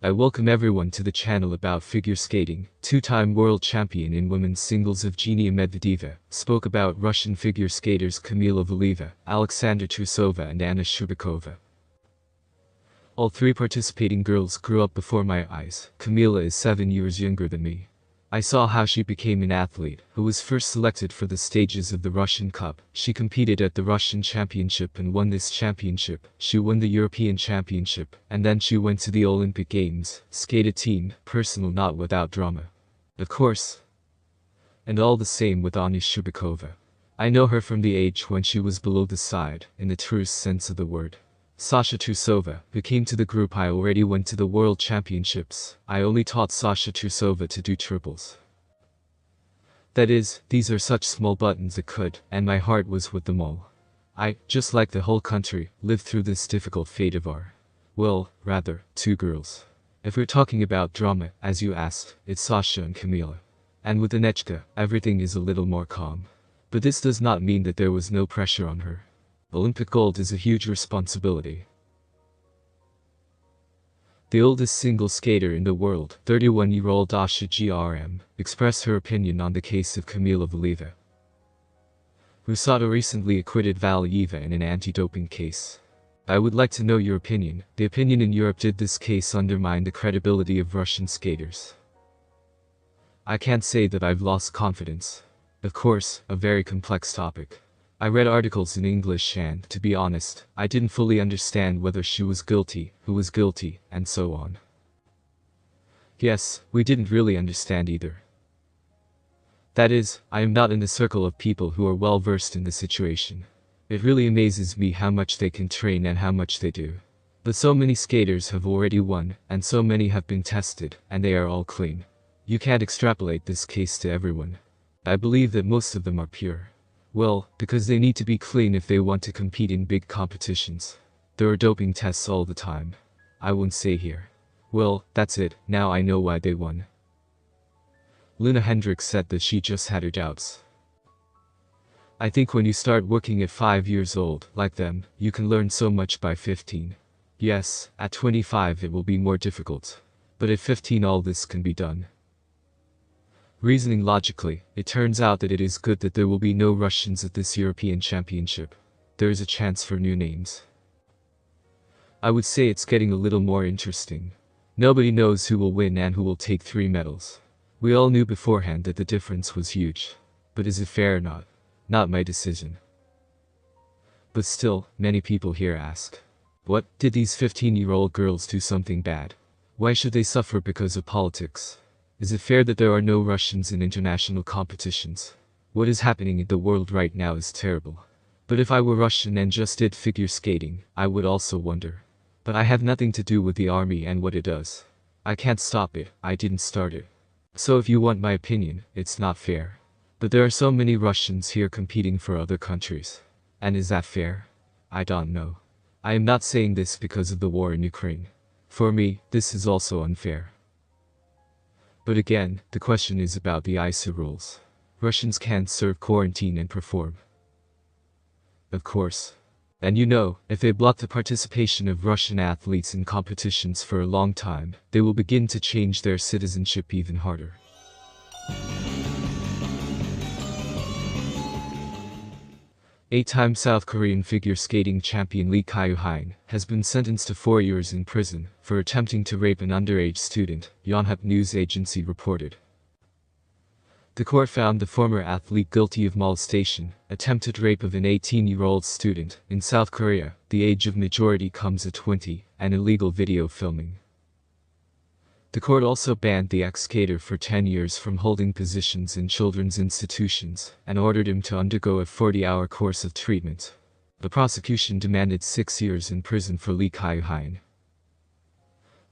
I welcome everyone to the channel about figure skating. Two-time world champion in women's singles Evgenia Medvedeva spoke about Russian figure skaters Kamila Valieva, Alexandra Trusova and Anna Shcherbakova. All three participating girls grew up before my eyes. Kamila is 7 years younger than me. I saw how she became an athlete, who was first selected for the stages of the Russian Cup. She competed at the Russian Championship and won this championship. She won the European Championship, and then she went to the Olympic Games, skated team, personal, not without drama. Of course. And all the same with Anna Shcherbakova. I know her from the age when she was below the side, in the truest sense of the word. Sasha Trusova, who came to the group, I already went to the World Championships. I only taught Sasha Trusova to do triples. That is, these are such small buttons that could, and my heart was with them all. I, just like the whole country, lived through this difficult fate of our, well, rather, two girls. If we're talking about drama, as you asked, it's Sasha and Kamila. And with Anechka, everything is a little more calm. But this does not mean that there was no pressure on her. Olympic gold is a huge responsibility. The oldest single skater in the world, 31-year-old Dasha GRM, expressed her opinion on the case of Kamila Valieva. Trusova recently acquitted Valieva in an anti-doping case. I would like to know your opinion. The opinion in Europe: did this case undermine the credibility of Russian skaters? I can't say that I've lost confidence. Of course, a very complex topic. I read articles in English and, to be honest, I didn't fully understand whether she was guilty, who was guilty, and so on. Yes, we didn't really understand either. That is, I am not in the circle of people who are well versed in the situation. It really amazes me how much they can train and how much they do. But so many skaters have already won, and so many have been tested, and they are all clean. You can't extrapolate this case to everyone. I believe that most of them are pure. Well, because they need to be clean if they want to compete in big competitions. There are doping tests all the time. I won't say here. Well, that's it, now I know why they won. Luna Hendricks said that she just had her doubts. I think when you start working at 5 years old, like them, you can learn so much by 15. Yes, at 25 it will be more difficult. But at 15 all this can be done. Reasoning logically, it turns out that it is good that there will be no Russians at this European Championship. There is a chance for new names. I would say it's getting a little more interesting. Nobody knows who will win and who will take 3 medals. We all knew beforehand that the difference was huge. But is it fair or not? Not my decision. But still, many people here ask, what, did these 15-year-old girls do something bad? Why should they suffer because of politics? Is it fair that there are no Russians in international competitions? What is happening in the world right now is terrible. But if I were Russian and just did figure skating, I would also wonder. But I have nothing to do with the army and what it does. I can't stop it, I didn't start it. So if you want my opinion, it's not fair. But there are so many Russians here competing for other countries. And is that fair? I don't know. I am not saying this because of the war in Ukraine. For me, this is also unfair. But again, the question is about the ISA rules. Russians can't serve quarantine and perform. Of course. And you know, if they block the participation of Russian athletes in competitions for a long time, they will begin to change their citizenship even harder. 8-time South Korean figure skating champion Lee Kyu-hyun has been sentenced to 4 years in prison for attempting to rape an underage student, Yonhap news agency reported. The court found the former athlete guilty of molestation, attempted rape of an 18-year-old student in South Korea. The age of majority comes at 20, and illegal video filming. The court also banned the ex-skater for 10 years from holding positions in children's institutions and ordered him to undergo a 40-hour course of treatment. The prosecution demanded 6 years in prison for Lee Kyu-hyun.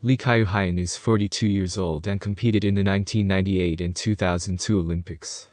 Lee Kyu-hyun is 42 years old and competed in the 1998 and 2002 Olympics.